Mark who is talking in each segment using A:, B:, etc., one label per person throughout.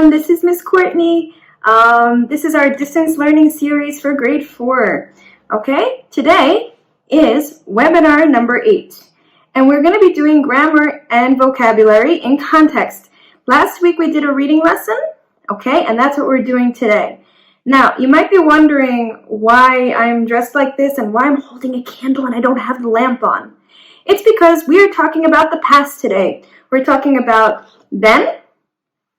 A: everyone. This is Miss Courtney. This is our distance learning series for grade 4. Okay, today is webinar number 8. And we're going to be doing grammar and vocabulary in context. Last week we did a reading lesson, okay, and that's what we're doing today. Now, you might be wondering why I'm dressed like this and why I'm holding a candle and I don't have the lamp on. It's because we are talking about the past today. We're talking about then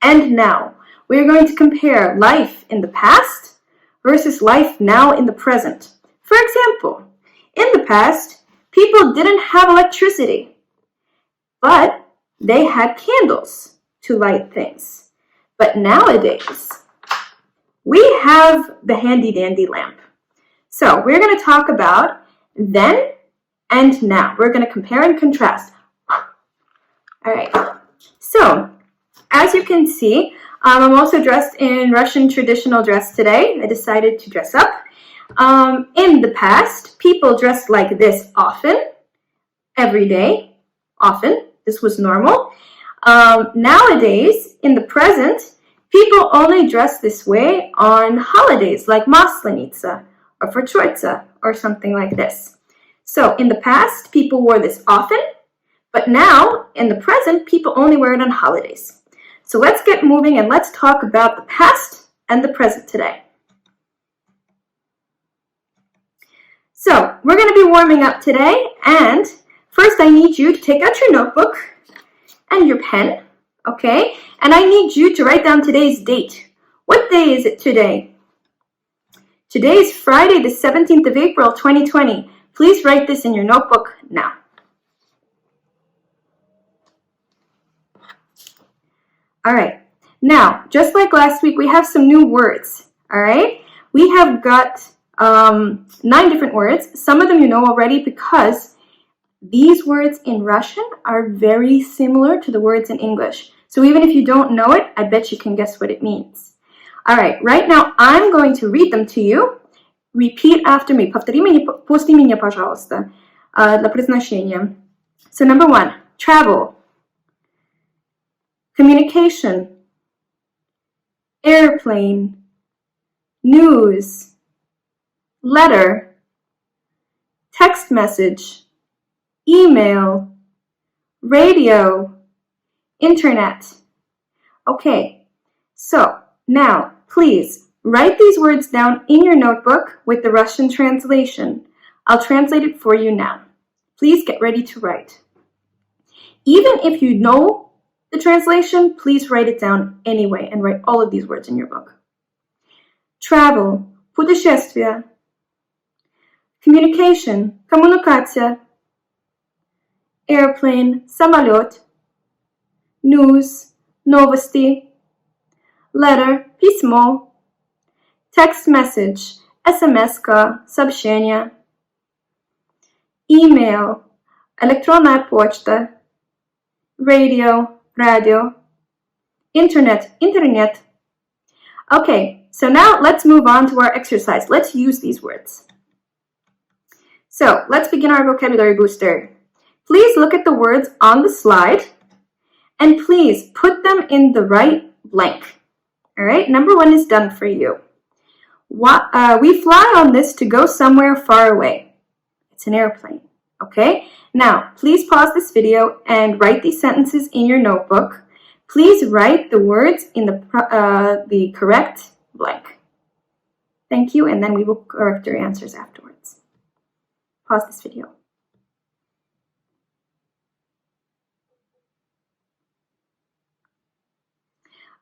A: and now. We're going to compare life in the past versus life now in the present. For example, in the past, people didn't have electricity, but they had candles to light things. But nowadays, we have the handy-dandy lamp. So we're going to talk about then and now. We're going to compare and contrast. All right. So, as you can see, I'm also dressed in Russian traditional dress today. I decided to dress up. In the past, people dressed like this often, every day, often. This was normal. Nowadays, in the present, people only dress this way on holidays like Maslenitsa or for Troitsa or something like this. So in the past, people wore this often, but now, in the present, people only wear it on holidays. So let's get moving and let's talk about the past and the present today. So we're going to be warming up today, and first I need you to take out your notebook and your pen, okay? And I need you to write down today's date. What day is it today? Today is Friday, the 17th of April, 2020. Please write this in your notebook now. All right. Now, just like last week, we have some new words, all right? We have got 9 different words. Some of them you know already because these words in Russian are very similar to the words in English. So even if you don't know it, I bet you can guess what it means. All right, right now I'm going to read them to you. Repeat after me. Повтори после меня, пожалуйста, для произношения. So number 1, travel. Communication. Airplane. News. Letter. Text message. Email. Radio. Internet. Okay, so now please write these words down in your notebook with the Russian translation. I'll translate it for you now. Please get ready to write. Even if you know the translation, please write it down anyway and write all of these words in your book. Travel, путешествие. Communication, коммуникация. Airplane, самолет. News, новости. Letter, письмо. Text message, SMS-ка, сообщение. Email, электронная почта. Radio, radio. Internet, internet. Okay, so now let's move on to our exercise. Let's use these words. So let's begin our vocabulary booster. Please look at the words on the slide and please put them in the right blank. All right, number 1 is done for you. We fly on this to go somewhere far away. It's an airplane, okay? Now, please pause this video and write these sentences in your notebook. Please write the words in the correct blank. Thank you, and then we will correct your answers afterwards. Pause this video.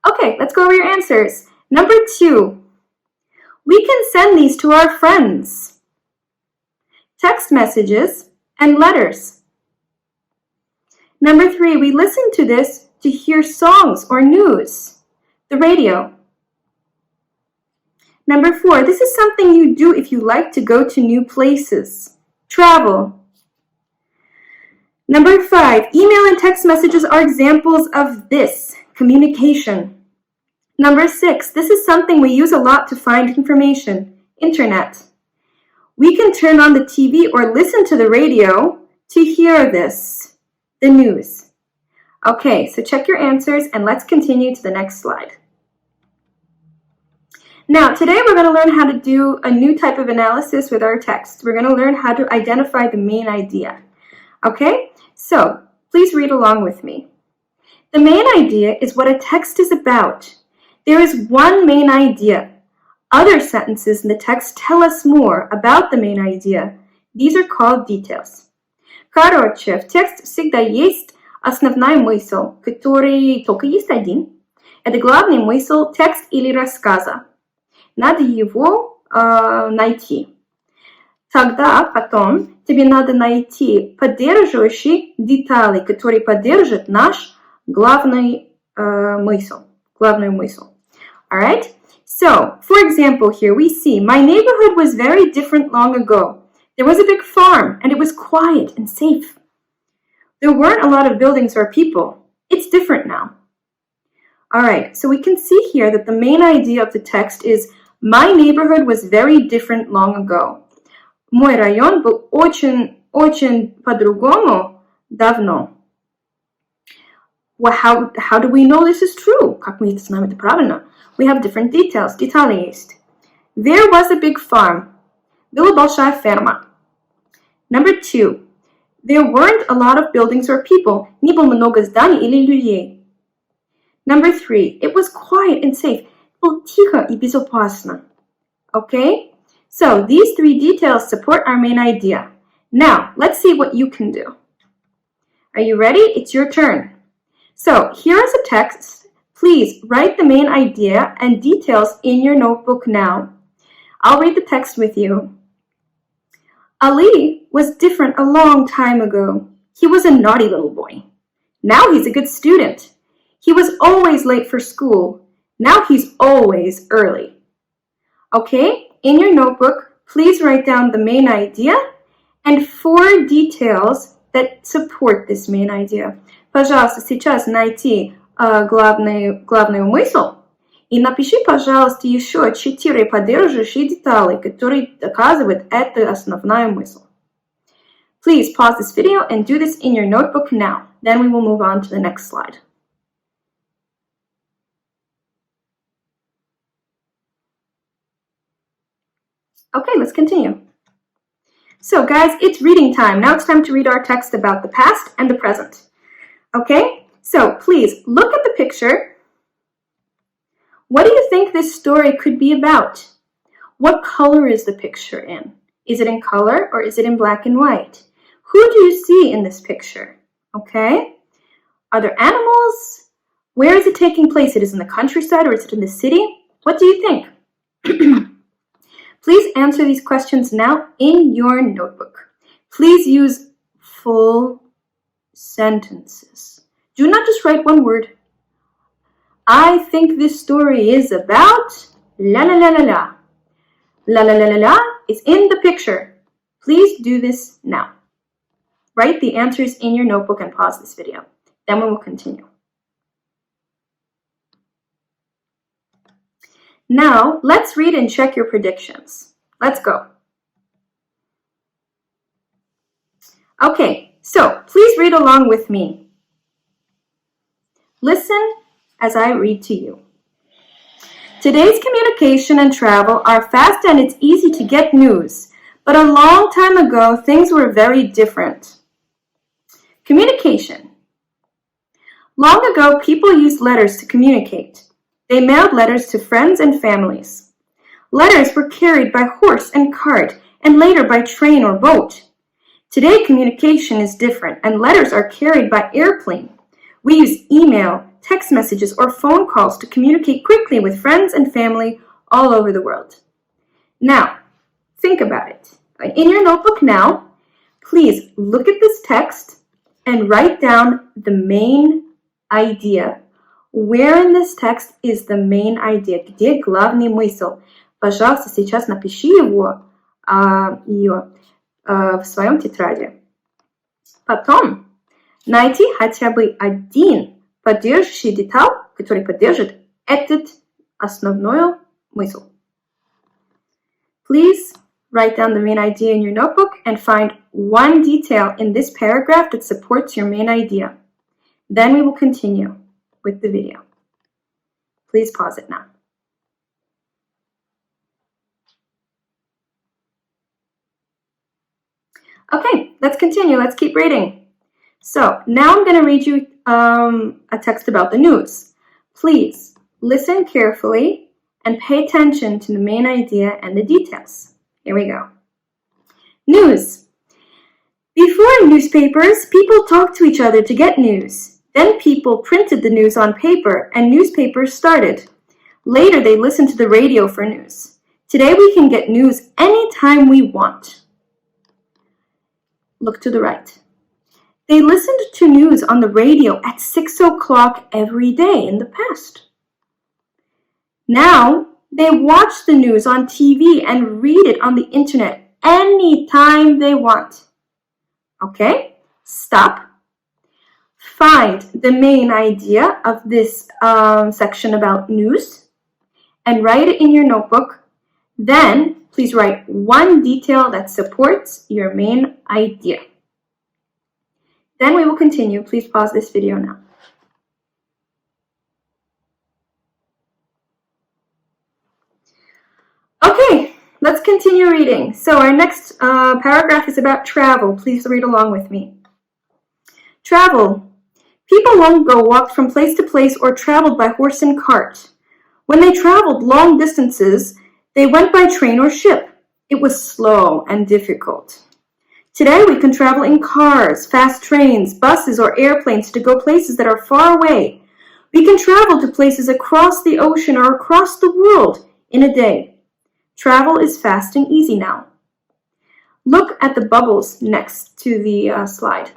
A: Okay, let's go over your answers. Number 2, we can send these to our friends. Text messages and letters. Number 3, we listen to this to hear songs or news. The radio. Number 4, this is something you do if you like to go to new places. Travel. Number 5, email and text messages are examples of this. Communication. Number 6, this is something we use a lot to find information. Internet. We can turn on the TV or listen to the radio to hear this, the news. Okay, so check your answers and let's continue to the next slide. Now, today we're going to learn how to do a new type of analysis with our text. We're going to learn how to identify the main idea. Okay? So, please read along with me. The main idea is what a text is about. There is one main idea. Other sentences in the text tell us more about the main idea. These are called details. Короче, в тексте всегда есть основная мысль, который только есть один. Это главный смысл текста или рассказа. Надо его найти. Тогда потом тебе надо найти поддерживающие детали, которые поддержат наш главную мысль. Alright? So, for example, here we see, my neighborhood was very different long ago. There was a big farm, and it was quiet and safe. There weren't a lot of buildings or people. It's different now. Alright, so we can see here that the main idea of the text is, my neighborhood was very different long ago. Мой район был очень по-другому давно. Well, how do we know this is true? Как мы это знаем это правильно? We have different details. Детали есть. There was a big farm. Была большая ферма. Number 2. There weren't a lot of buildings or people. Не было много зданий или людей. Number 3. It was quiet and safe. Было тихо и безопасно. Okay? So, these 3 details support our main idea. Now, let's see what you can do. Are you ready? It's your turn. So, here is a text. Please write the main idea and details in your notebook now. I'll read the text with you. Ali was different a long time ago. He was a naughty little boy. Now he's a good student. He was always late for school. Now he's always early. Okay, in your notebook, please write down the main idea and 4 details that support this main idea. Пожалуйста, сейчас найти главную мысль и напиши, пожалуйста, еще 4 поддерживающие детали, которые доказывают эту основную мысль. Please pause this video and do this in your notebook now. Then we will move on to the next slide. Okay, let's continue. So guys, it's reading time. Now it's time to read our text about the past and the present. Okay, so please look at the picture. What do you think this story could be about? What color is the picture in? Is it in color or is it in black and white? Who do you see in this picture? Okay, are there animals? Where is it taking place? It is in the countryside or is it in the city? What do you think? Please answer these questions now in your notebook. Please use full sentences. Do not just write one word. I think this story is about la la la la la. La la la la la is in the picture. Please do this now. Write the answers in your notebook and pause this video. Then we will continue. Now, let's read and check your predictions. Let's go. Okay, so please read along with me. Listen as I read to you. Today's communication and travel are fast and it's easy to get news, but a long time ago, things were very different. Communication. Long ago, people used letters to communicate. They mailed letters to friends and families. Letters were carried by horse and cart, and later by train or boat. Today, communication is different, and letters are carried by airplane. We use email, text messages, or phone calls to communicate quickly with friends and family all over the world. Now, think about it. In your notebook now, please look at this text and write down the main idea. Where in this text is the main idea? Где главный смысл? Пожалуйста, сейчас напиши ее в своем тетради. Потом найти хотя бы один поддерживающий деталь, который поддержит этот основную мысль. Please write down the main idea in your notebook and find one detail in this paragraph that supports your main idea. Then we will continue with the video. Please pause it now. Okay, let's continue. Let's keep reading. So now I'm going to read you a text about the news. Please listen carefully and pay attention to the main idea and the details. Here we go. News. Before newspapers, people talked to each other to get news. Then people printed the news on paper and newspapers started. Later, they listened to the radio for news. Today, we can get news anytime we want. Look to the right. They listened to news on the radio at 6 o'clock every day in the past. Now, they watch the news on TV and read it on the internet anytime they want. Okay, stop. Find the main idea of this section about news and write it in your notebook. Then, please write one detail that supports your main idea. Then we will continue. Please pause this video now. Okay, let's continue reading. So our next paragraph is about travel. Please read along with me. Travel. People long ago walked from place to place or traveled by horse and cart. When they traveled long distances, they went by train or ship. It was slow and difficult. Today we can travel in cars, fast trains, buses, or airplanes to go places that are far away. We can travel to places across the ocean or across the world in a day. Travel is fast and easy now. Look at the bubbles next to the slide.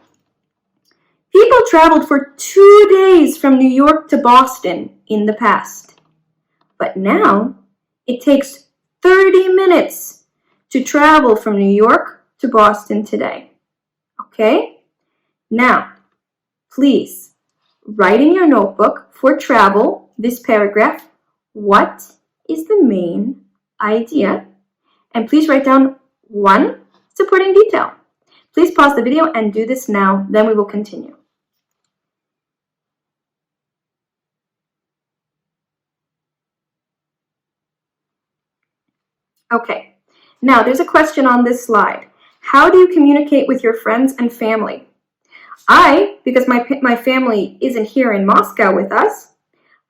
A: People traveled for 2 days from New York to Boston in the past. But now it takes 30 minutes to travel from New York to Boston today. Okay? Now, please write in your notebook for travel this paragraph. What is the main idea? And please write down one supporting detail. Please pause the video and do this now, then we will continue. Okay, now there's a question on this slide. How do you communicate with your friends and family? Because my family isn't here in Moscow with us,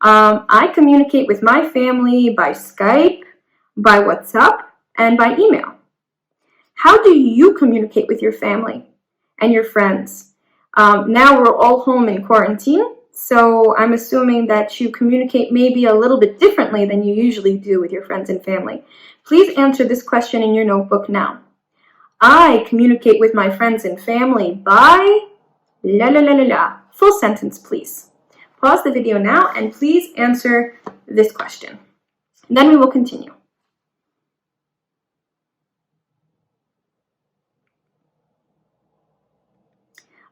A: I communicate with my family by Skype, by WhatsApp, and by email. How do you communicate with your family and your friends? Now we're all home in quarantine, so I'm assuming that you communicate maybe a little bit differently than you usually do with your friends and family. Please answer this question in your notebook now. I communicate with my friends and family by la la la la la. Full sentence, please. Pause the video now and please answer this question. Then we will continue.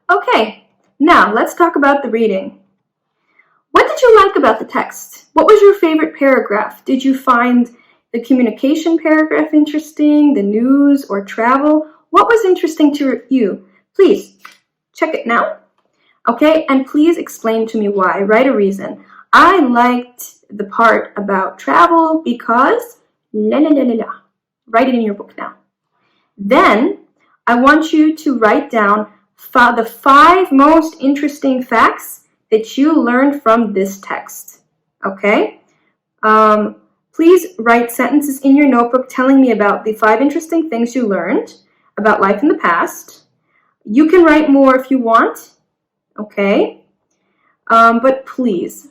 A: Okay, now let's talk about the reading. What did you like about the text? What was your favorite paragraph? Did you find the communication paragraph interesting, the news or travel? What was interesting to you? Please check it now. Okay, and please explain to me why. Write a reason. I liked the part about travel because la la la la la. Write it in your book now. Then I want you to write down the 5 most interesting facts that you learned from this text. Okay? Please write sentences in your notebook telling me about the 5 interesting things you learned about life in the past. You can write more if you want, okay? But please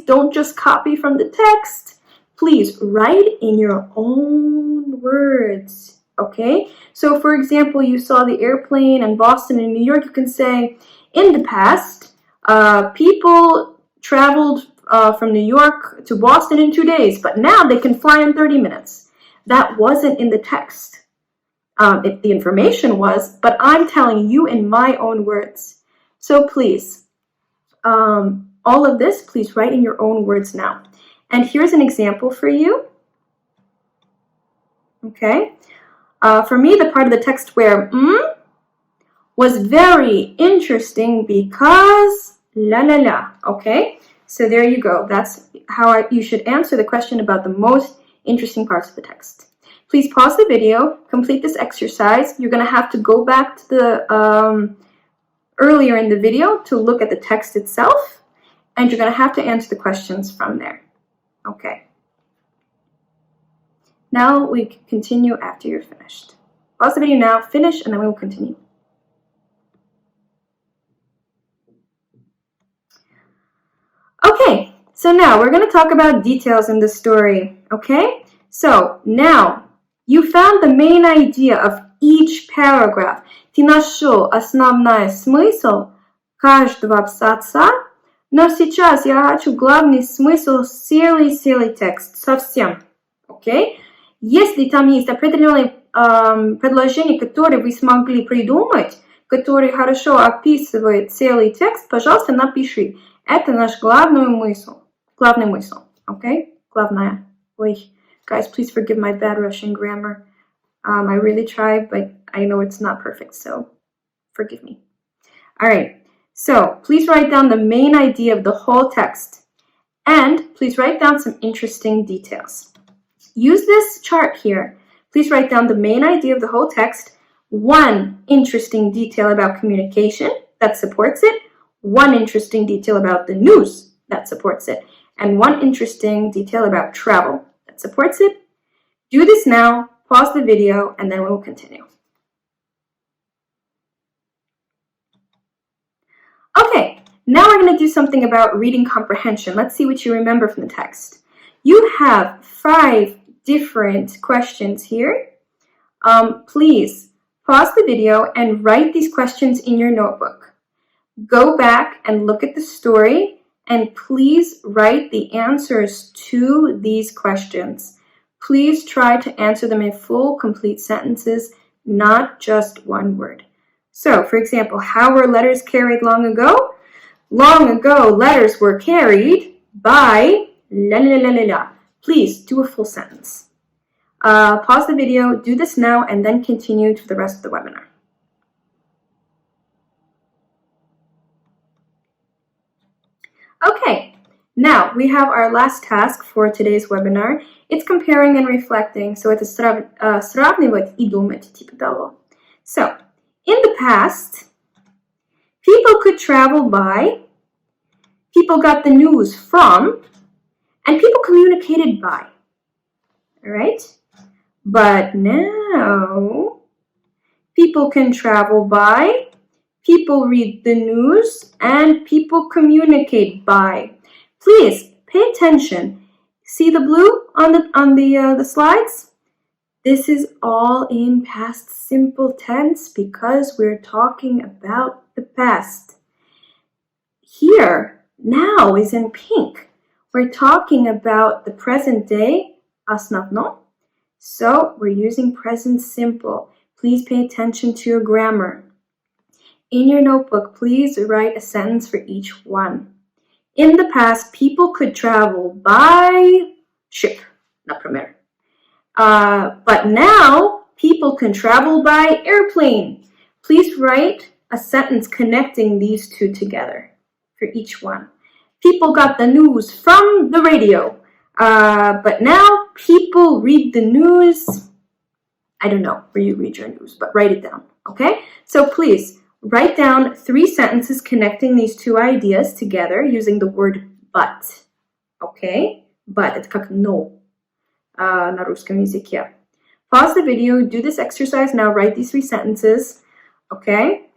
A: don't just copy from the text. Please write in your own words, okay? So for example, you saw the airplane in Boston and New York. You can say, in the past, people traveled from New York to Boston in 2 days, but now they can fly in 30 minutes. That wasn't in the text. The information was, but I'm telling you in my own words. So please, all of this, please write in your own words now. And here's an example for you. Okay. For me, the part of the text where was very interesting because la la la. Okay. So there you go. That's how you should answer the question about the most interesting parts of the text. please pause the video, complete this exercise. You're going to have to go back to the earlier in the video to look at the text itself, and you're going to have to answer the questions from there. Okay. Now we can continue after you're finished. Pause the video now, finish, and then we will continue. Okay, so now we're going to talk about details in the story, okay? So now you found the main idea of each paragraph. Ты нашел основной смысл каждого абзаца, но сейчас я хочу главный смысл целый текст, совсем, окей? Если там есть определенные предложения, которые вы смогли придумать, которые хорошо описывают целый текст, пожалуйста, напиши. Это наш главный мысль, okay? Главное. Ой, guys, please forgive my bad Russian grammar. I really try, but I know it's not perfect, so forgive me. All right, so please write down the main idea of the whole text, and please write down some interesting details. Use this chart here. Please write down the main idea of the whole text, one interesting detail about communication that supports it, one interesting detail about the news that supports it, and one interesting detail about travel that supports it. Do this now, pause the video, and then we will continue. Okay, now we're going to do something about reading comprehension. Let's see what you remember from the text. You have 5 different questions here. Please pause the video and write these questions in your notebook. Go back and look at the story, and please write the answers to these questions. Please try to answer them in full, complete sentences, not just one word. So, for example, how were letters carried long ago? Long ago, letters were carried by la la la la la. Please do a full sentence. Pause the video, do this now, and then continue to the rest of the webinar. Okay, now we have our last task for today's webinar. It's comparing and reflecting, so it's сравнивать и думать, типа того. So, in the past, people could travel by, people got the news from, and people communicated by. All right? But now, people can travel by, people read the news, and people communicate by. Please pay attention. See the blue on the slides? This is all in past simple tense because we're talking about the past. Here, now is in pink. We're talking about the present day, основно. So we're using present simple. Please pay attention to your grammar. In your notebook, please write a sentence for each one. In the past, people could travel by ship, например. But now, people can travel by airplane. Please write a sentence connecting these two together for each one. People got the news from the radio. But now, people read the news. I don't know where you read your news, but write it down, okay? So please, write down 3 sentences connecting these 2 ideas together using the word but. Okay? But, это как no на русском языке. Pause the video, do this exercise now, write these 3 sentences. Okay?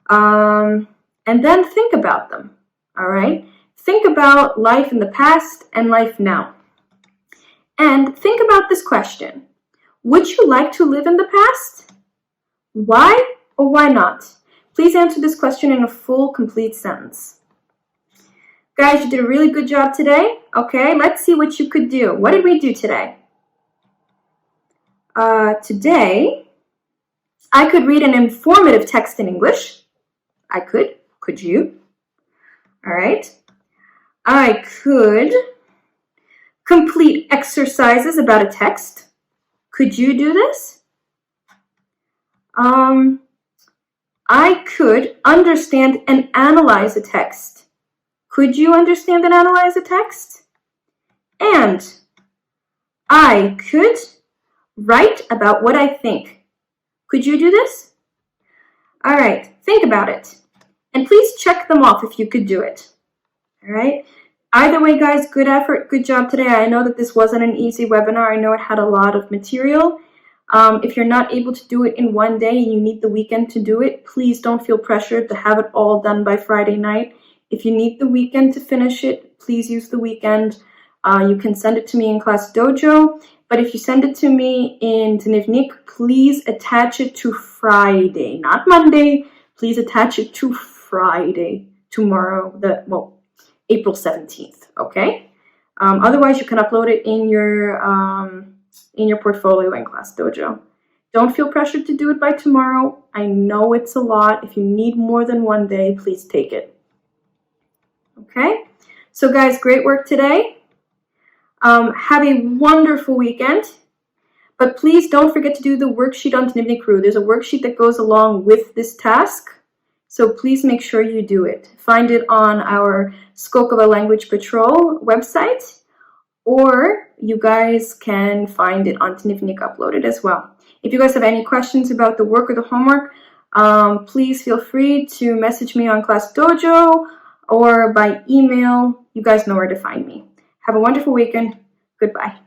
A: And then think about them. Alright? Think about life in the past and life now. And think about this question. Would you like to live in the past? Why or why not? Please answer this question in a full, complete sentence. Guys, you did a really good job today. Okay, let's see what you could do. What did we do today? Today, I could read an informative text in English. I could. Could you? All right. I could complete exercises about a text. Could you do this? I could understand and analyze a text. Could you understand and analyze a text? And I could write about what I think. Could you do this? All right, think about it. And please check them off if you could do it. All right. Either way, guys, good effort, good job today. I know that this wasn't an easy webinar. I know it had a lot of material. If you're not able to do it in one day and you need the weekend to do it, please don't feel pressured to have it all done by Friday night. If you need the weekend to finish it, please use the weekend. You can send it to me in Class Dojo, but if you send it to me in Dnevnik, please attach it to Friday, not Monday. Please attach it to Friday, tomorrow, April 17th, okay? Otherwise, you can upload it in your portfolio in Class Dojo. Don't feel pressured to do it by tomorrow. I know it's a lot. If you need more than one day, please take it. Okay? So guys, great work today. Have a wonderful weekend. But please don't forget to do the worksheet on Dnevnik Crew. There's a worksheet that goes along with this task. So please make sure you do it. Find it on our Skokova Language Patrol website, or you guys can find it on Dnevnik uploaded as well. If you guys have any questions about the work or the homework, please feel free to message me on Class Dojo or by email. You guys know where to find me. Have a wonderful weekend. Goodbye.